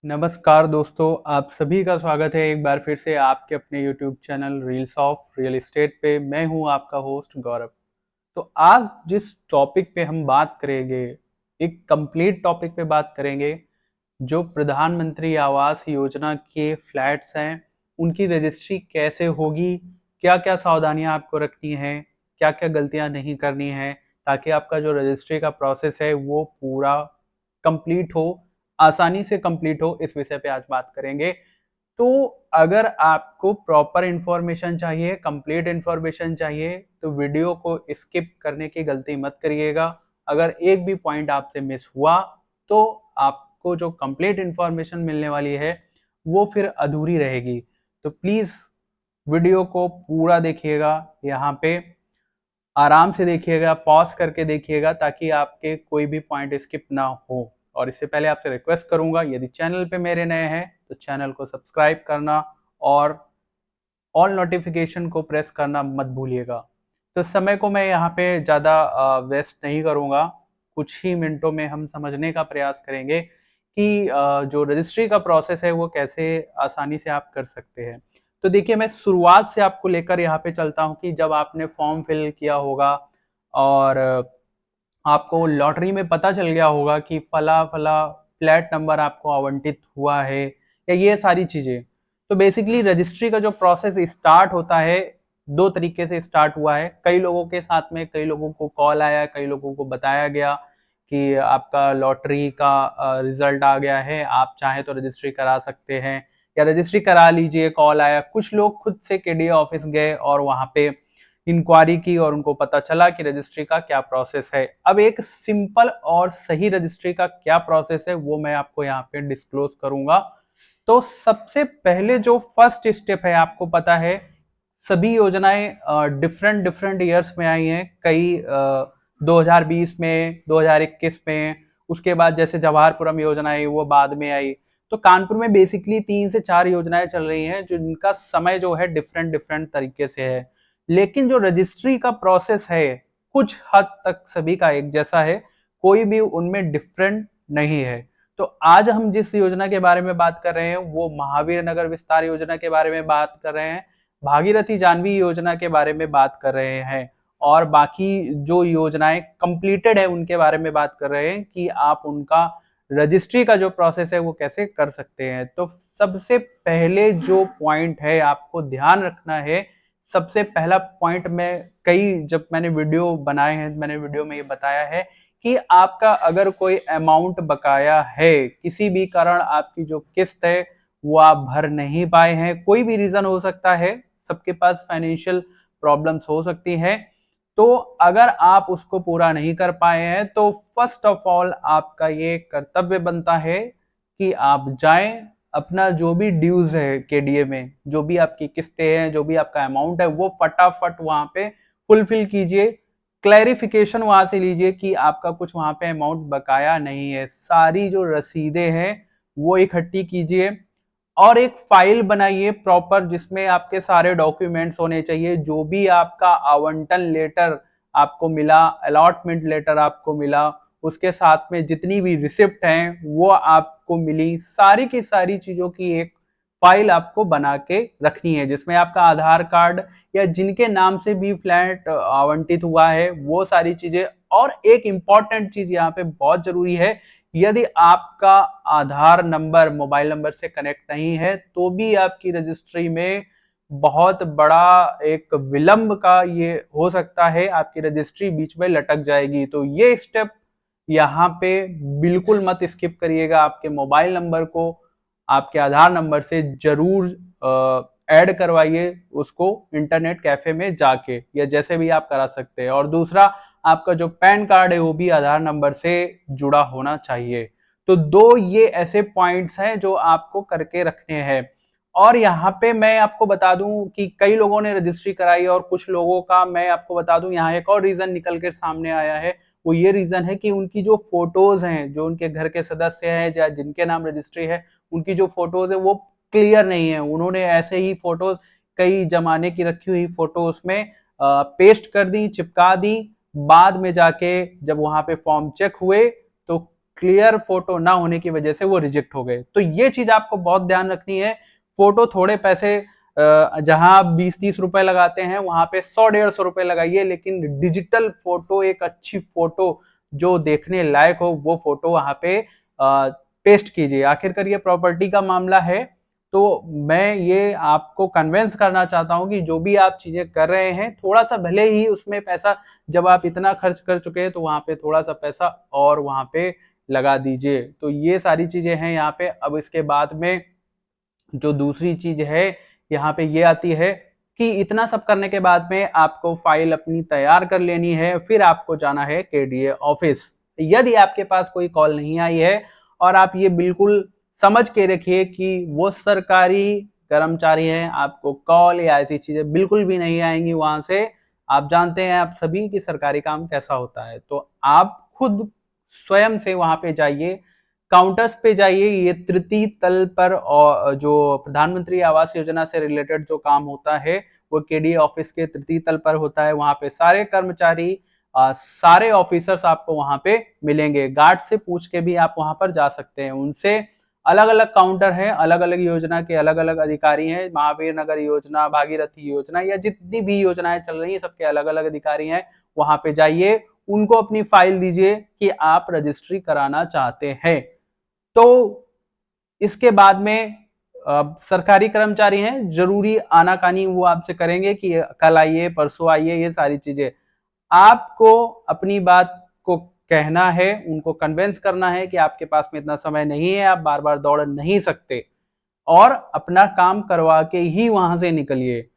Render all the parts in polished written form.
नमस्कार दोस्तों, आप सभी का स्वागत है एक बार फिर से आपके अपने YouTube channel reels of real estate पे। मैं हूं आपका होस्ट गौरव। तो आज जिस टॉपिक पे हम बात करेंगे, एक कंप्लीट टॉपिक पे बात करेंगे। जो प्रधानमंत्री आवास योजना के फ्लैट्स हैं, उनकी रजिस्ट्री कैसे होगी, क्या-क्या सावधानियां आपको रखनी है, क्या-क्या गलतियां नहीं करनी है, ताकि आपका जो रजिस्ट्री का प्रोसेस है वो पूरा कंप्लीट हो, आसानी से कंप्लीट हो। इस विषय पे आज बात करेंगे। तो अगर आपको प्रॉपर इंफॉर्मेशन चाहिए, कंप्लीट इंफॉर्मेशन चाहिए, तो वीडियो को स्किप करने की गलती मत करिएगा। अगर एक भी पॉइंट आपसे मिस हुआ तो आपको जो कंप्लीट इंफॉर्मेशन मिलने वाली है वो फिर अधूरी रहेगी। तो प्लीज वीडियो को पूरा देखिएगा, यहाँ पे आराम से देखिएगा, पॉज करके देखिएगा, ताकि आपके कोई भी पॉइंट स्किप ना हो। और इससे पहले आपसे रिक्वेस्ट करूंगा, यदि चैनल पे मेरे नए हैं तो चैनल को सब्सक्राइब करना और ऑल नोटिफिकेशन को प्रेस करना मत भूलिएगा। तो समय को मैं यहाँ पे ज़्यादा वेस्ट नहीं करूँगा। कुछ ही मिनटों में हम समझने का प्रयास करेंगे कि जो रजिस्ट्री का प्रोसेस है वो कैसे आसानी से आप कर सकते हैं। तो देखिए, मैं शुरुआत से आपको लेकर यहाँ पे चलता हूँ कि जब आपने फॉर्म फिल किया होगा और आपको लॉटरी में पता चल गया होगा कि फला फला फ्लैट नंबर आपको आवंटित हुआ है, या ये सारी चीजें। तो बेसिकली रजिस्ट्री का जो प्रोसेस स्टार्ट होता है, दो तरीके से स्टार्ट हुआ है। कई लोगों के साथ में, कई लोगों को कॉल आया, कई लोगों को बताया गया कि आपका लॉटरी का रिजल्ट आ गया है, आप चाहें तो रजिस्ट्री करा सकते हैं या रजिस्ट्री करा लीजिए, कॉल आया। कुछ लोग खुद से केडीए ऑफिस गए और वहां पे इंक्वायरी की और उनको पता चला कि रजिस्ट्री का क्या प्रोसेस है। अब एक सिंपल और सही रजिस्ट्री का क्या प्रोसेस है वो मैं आपको यहाँ पे डिस्क्लोज करूंगा। तो सबसे पहले जो फर्स्ट स्टेप है, आपको पता है सभी योजनाएं डिफरेंट डिफरेंट ईयर्स में आई हैं। कई 2020 में, 2021 में, उसके बाद जैसे जवाहरपुरम योजना आई वो बाद में आई। तो कानपुर में बेसिकली 3 से 4 योजनाएं चल रही हैं जिनका समय जो है डिफरेंट डिफरेंट तरीके से है। लेकिन जो रजिस्ट्री का प्रोसेस है कुछ हद तक सभी का एक जैसा है, कोई भी उनमें डिफरेंट नहीं है। तो आज हम जिस योजना के बारे में बात कर रहे हैं वो महावीर नगर विस्तार योजना के बारे में बात कर रहे हैं, भागीरथी जानवी योजना के बारे में बात कर रहे हैं, और बाकी जो योजनाएं कंप्लीटेड है उनके बारे में बात कर रहे हैं कि आप उनका रजिस्ट्री का जो प्रोसेस है वो कैसे कर सकते हैं। तो सबसे पहले जो पॉइंट है आपको ध्यान रखना है, सबसे पहला पॉइंट, में कई जब मैंने वीडियो बनाए हैं मैंने वीडियो में ये बताया है कि आपका अगर कोई अमाउंट बकाया है, किसी भी कारण आपकी जो किस्त है वो आप भर नहीं पाए हैं, कोई भी रीजन हो सकता है, सबके पास फाइनेंशियल प्रॉब्लम्स हो सकती है। तो अगर आप उसको पूरा नहीं कर पाए हैं तो फर्स्ट ऑफ ऑल आपका ये कर्तव्य बनता है कि आप जाएं, अपना जो भी ड्यूज है केडीए में, जो भी आपकी किस्तें हैं, जो भी आपका अमाउंट है, वो फटाफट वहां पे फुलफिल कीजिए। क्लैरिफिकेशन वहां से लीजिए कि आपका कुछ वहां पे अमाउंट बकाया नहीं है। सारी जो रसीदें हैं वो इकट्ठी कीजिए और एक फाइल बनाइए प्रॉपर, जिसमें आपके सारे डॉक्यूमेंट्स होने चाहिए। जो भी आपका आवंटन लेटर आपको मिला, अलॉटमेंट लेटर आपको मिला, उसके साथ में जितनी भी रिसिप्ट हैं वो आपको मिली, सारी की सारी चीजों की एक फाइल आपको बना के रखनी है, जिसमें आपका आधार कार्ड या जिनके नाम से भी फ्लैट आवंटित हुआ है वो सारी चीजें। और एक इंपॉर्टेंट चीज यहाँ पे बहुत जरूरी है, यदि आपका आधार नंबर मोबाइल नंबर से कनेक्ट नहीं है तो भी आपकी रजिस्ट्री में बहुत बड़ा एक विलंब का ये हो सकता है, आपकी रजिस्ट्री बीच में लटक जाएगी। तो ये स्टेप यहाँ पे बिल्कुल मत स्किप करिएगा। आपके मोबाइल नंबर को आपके आधार नंबर से जरूर ऐड करवाइए, उसको इंटरनेट कैफे में जाके, या जैसे भी आप करा सकते हैं। और दूसरा, आपका जो पैन कार्ड है वो भी आधार नंबर से जुड़ा होना चाहिए। तो दो ये ऐसे पॉइंट्स हैं जो आपको करके रखने हैं। और यहाँ पे मैं आपको बता दूं कि कई लोगों ने रजिस्ट्री कराई और कुछ लोगों का, मैं आपको बता दूं यहाँ एक और रीजन निकल कर सामने आया है। वो ये रीजन है कि उनकी जो फोटोज हैं, जो उनके घर के सदस्य हैं या जिनके नाम रजिस्ट्री है, उनकी जो फोटोज है वो क्लियर नहीं है। उन्होंने ऐसे ही फोटोज, कई जमाने की रखी हुई फोटो उसमें पेस्ट कर दी, चिपका दी। बाद में जाके जब वहां पे फॉर्म चेक हुए तो क्लियर फोटो ना होने की वजह से वो रिजेक्ट हो गए। तो ये चीज आपको बहुत ध्यान रखनी है। फोटो थोड़े पैसे, जहां आप 20-30 रुपए लगाते हैं वहां पे 100-150 रुपए लगाइए, लेकिन डिजिटल फोटो, एक अच्छी फोटो जो देखने लायक हो, वो फोटो वहां पे पेस्ट कीजिए। आखिरकार ये प्रॉपर्टी का मामला है, तो मैं ये आपको कन्विंस करना चाहता हूं कि जो भी आप चीजें कर रहे हैं, थोड़ा सा भले ही उसमें पैसा, जब आप इतना खर्च कर चुके हैं तो वहां पे थोड़ा सा पैसा और वहां पे लगा दीजिए। तो ये सारी चीजें हैं यहाँ पे। अब इसके बाद में जो दूसरी चीज है यहाँ पे ये आती है कि इतना सब करने के बाद में आपको फाइल अपनी तैयार कर लेनी है, फिर आपको जाना है केडीए ऑफिस। यदि आपके पास कोई कॉल नहीं आई है, और आप ये बिल्कुल समझ के रखिए कि वो सरकारी कर्मचारी हैं, आपको कॉल या ऐसी चीजें बिल्कुल भी नहीं आएंगी वहां से। आप जानते हैं आप सभी कि सरकारी काम कैसा होता है, तो आप खुद स्वयं से वहां पे जाइए, काउंटर्स पे जाइए। ये तृतीय तल पर, और जो प्रधानमंत्री आवास योजना से रिलेटेड जो काम होता है वो केडीए ऑफिस के तृतीय तल पर होता है। वहां पे सारे कर्मचारी, सारे ऑफिसर्स आपको वहां पे मिलेंगे। गार्ड से पूछ के भी आप वहां पर जा सकते हैं। उनसे अलग अलग काउंटर है, अलग अलग योजना के अलग अलग अधिकारी हैं। महावीर नगर योजना, भागीरथी योजना, या जितनी भी योजनाएं चल रही है सबके अलग अलग अधिकारी हैं। वहां पे जाइए, उनको अपनी फाइल दीजिए कि आप रजिस्ट्री कराना चाहते हैं। तो इसके बाद में सरकारी कर्मचारी हैं, जरूरी आनाकानी वो आपसे करेंगे कि कल आइए, परसों आइए, ये सारी चीजें। आपको अपनी बात को कहना है, उनको कन्विंस करना है कि आपके पास में इतना समय नहीं है, आप बार बार दौड़ नहीं सकते, और अपना काम करवा के ही वहां से निकलिए।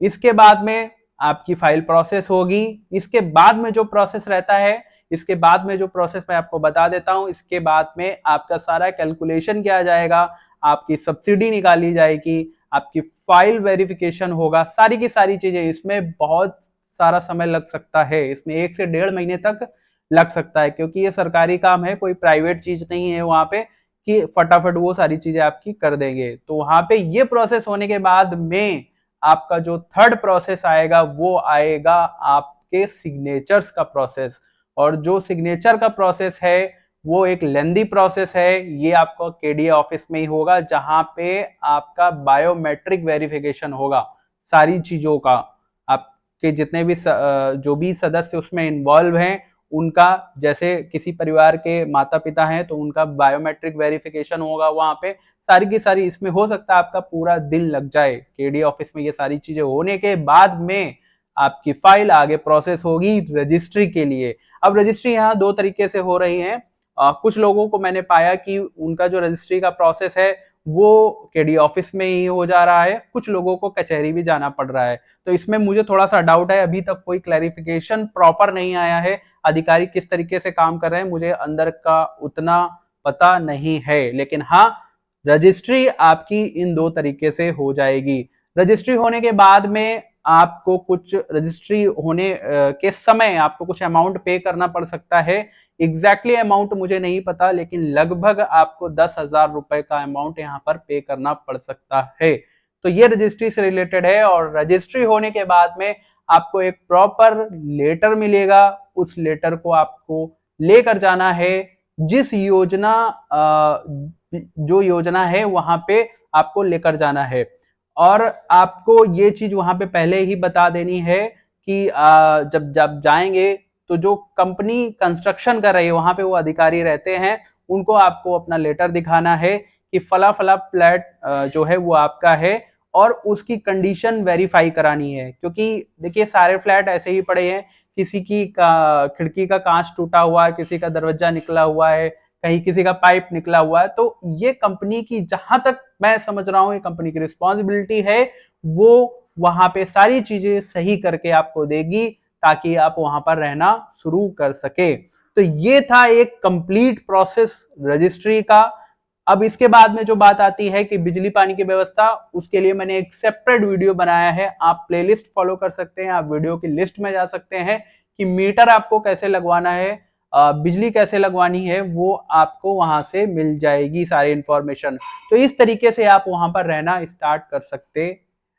इसके बाद में आपकी फाइल प्रोसेस होगी। इसके बाद में जो प्रोसेस रहता है, इसके बाद में जो प्रोसेस मैं आपको बता देता हूं। इसके बाद में आपका सारा कैलकुलेशन किया जाएगा, आपकी सब्सिडी निकाली जाएगी, आपकी फाइल वेरिफिकेशन होगा, सारी की सारी चीजें। इसमें बहुत सारा समय लग सकता है, इसमें 1 से 1.5 महीने तक लग सकता है, क्योंकि ये सरकारी काम है, कोई प्राइवेट चीज नहीं है वहां पे कि फटाफट वो सारी चीजें आपकी कर देंगे। तो वहां पे ये प्रोसेस होने के बाद में आपका जो थर्ड प्रोसेस आएगा वो आएगा आपके सिग्नेचर्स का प्रोसेस। और जो सिग्नेचर का प्रोसेस है वो एक लेंदी प्रोसेस है। ये आपको केडीए ऑफिस में ही होगा, जहां पे आपका बायोमेट्रिक वेरिफिकेशन होगा सारी चीजों का। आपके जितने भी जो भी सदस्य उसमें इन्वॉल्व हैं, उनका, जैसे किसी परिवार के माता पिता हैं तो उनका बायोमेट्रिक वेरिफिकेशन होगा वहां पे, सारी की सारी। इसमें हो सकता है आपका पूरा दिन लग जाए केडीए ऑफिस में। ये सारी चीजें होने के बाद में आपकी फाइल आगे प्रोसेस होगी रजिस्ट्री के लिए। अब रजिस्ट्री यहाँ 2 तरीके से हो रही है। कुछ लोगों को मैंने पाया कि उनका जो रजिस्ट्री का प्रोसेस है वो केडीए ऑफिस में ही हो जा रहा है, कुछ लोगों को कचहरी भी जाना पड़ रहा है। तो इसमें मुझे थोड़ा सा डाउट है, अभी तक कोई क्लैरिफिकेशन प्रॉपर नहीं आया है। अधिकारी किस तरीके से काम कर रहे हैं मुझे अंदर का उतना पता नहीं है, लेकिन हाँ, रजिस्ट्री आपकी इन 2 तरीके से हो जाएगी। रजिस्ट्री होने के बाद में आपको कुछ, रजिस्ट्री होने के समय आपको कुछ अमाउंट पे करना पड़ सकता है। एग्जैक्टली अमाउंट मुझे नहीं पता, लेकिन लगभग आपको 10,000 रुपए का अमाउंट यहाँ पर पे करना पड़ सकता है। तो ये रजिस्ट्री से रिलेटेड है। और रजिस्ट्री होने के बाद में आपको एक प्रॉपर लेटर मिलेगा। उस लेटर को आपको लेकर जाना है, जिस योजना, जो योजना है वहां पे आपको लेकर जाना है। और आपको ये चीज वहां पे पहले ही बता देनी है कि जब जब जाएंगे तो जो कंपनी कंस्ट्रक्शन कर रही है वहां पे वो अधिकारी रहते हैं, उनको आपको अपना लेटर दिखाना है कि फला फला फ्लैट जो है वो आपका है, और उसकी कंडीशन वेरीफाई करानी है। क्योंकि देखिए सारे फ्लैट ऐसे ही पड़े हैं, किसी की खिड़की का कांच टूटा हुआ है, किसी का दरवाजा निकला हुआ है, कहीं किसी का पाइप निकला हुआ है। तो ये कंपनी की, जहां तक मैं समझ रहा हूं, ये कंपनी की रिस्पॉन्सिबिलिटी है, वो वहां पे सारी चीजें सही करके आपको देगी ताकि आप वहां पर रहना शुरू कर सके। तो ये था एक कंप्लीट प्रोसेस रजिस्ट्री का। अब इसके बाद में जो बात आती है कि बिजली पानी की व्यवस्था, उसके लिए मैंने एक सेपरेट वीडियो बनाया है। आप प्लेलिस्ट फॉलो कर सकते हैं, आप वीडियो की लिस्ट में जा सकते हैं कि मीटर आपको कैसे लगवाना है, बिजली कैसे लगवानी है, वो आपको वहां से मिल जाएगी सारी इंफॉर्मेशन। तो इस तरीके से आप वहां पर रहना स्टार्ट कर सकते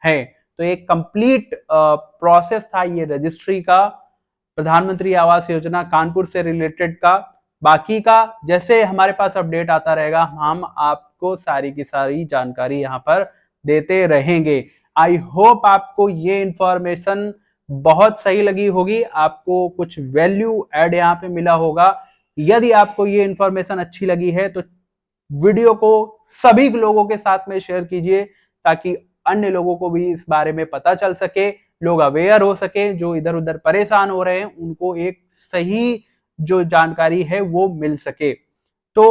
हैं। तो एक कंप्लीट प्रोसेस था ये रजिस्ट्री का, प्रधानमंत्री आवास योजना कानपुर से रिलेटेड का। बाकी का जैसे हमारे पास अपडेट आता रहेगा हम आपको सारी की सारी जानकारी यहाँ पर देते रहेंगे। आई होप आपको ये इंफॉर्मेशन बहुत सही लगी होगी, आपको कुछ वैल्यू ऐड यहाँ पे मिला होगा। यदि आपको ये इंफॉर्मेशन अच्छी लगी है तो वीडियो को सभी लोगों के साथ में शेयर कीजिए, ताकि अन्य लोगों को भी इस बारे में पता चल सके, लोग अवेयर हो सके, जो इधर उधर परेशान हो रहे हैं उनको एक सही जो जानकारी है वो मिल सके। तो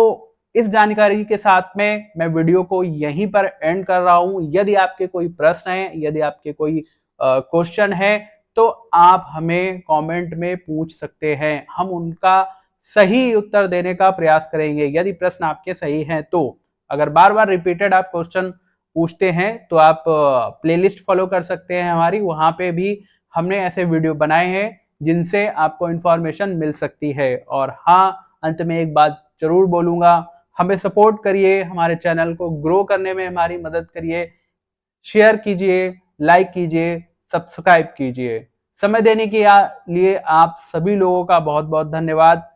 इस जानकारी के साथ में मैं वीडियो को यहीं पर एंड कर रहा हूं। यदि आपके कोई प्रश्न है, यदि आपके कोई क्वेश्चन है, तो आप हमें कमेंट में पूछ सकते हैं, हम उनका सही उत्तर देने का प्रयास करेंगे यदि प्रश्न आपके सही हैं तो। अगर बार बार रिपीटेड आप क्वेश्चन पूछते हैं तो आप प्लेलिस्ट फॉलो कर सकते हैं हमारी, वहां पे भी हमने ऐसे वीडियो बनाए हैं जिनसे आपको इंफॉर्मेशन मिल सकती है। और हाँ, अंत में एक बात जरूर बोलूंगा, हमें सपोर्ट करिए, हमारे चैनल को ग्रो करने में हमारी मदद करिए, शेयर कीजिए, लाइक कीजिए, सब्सक्राइब कीजिए। समय देने के लिए आप सभी लोगों का बहुत बहुत धन्यवाद।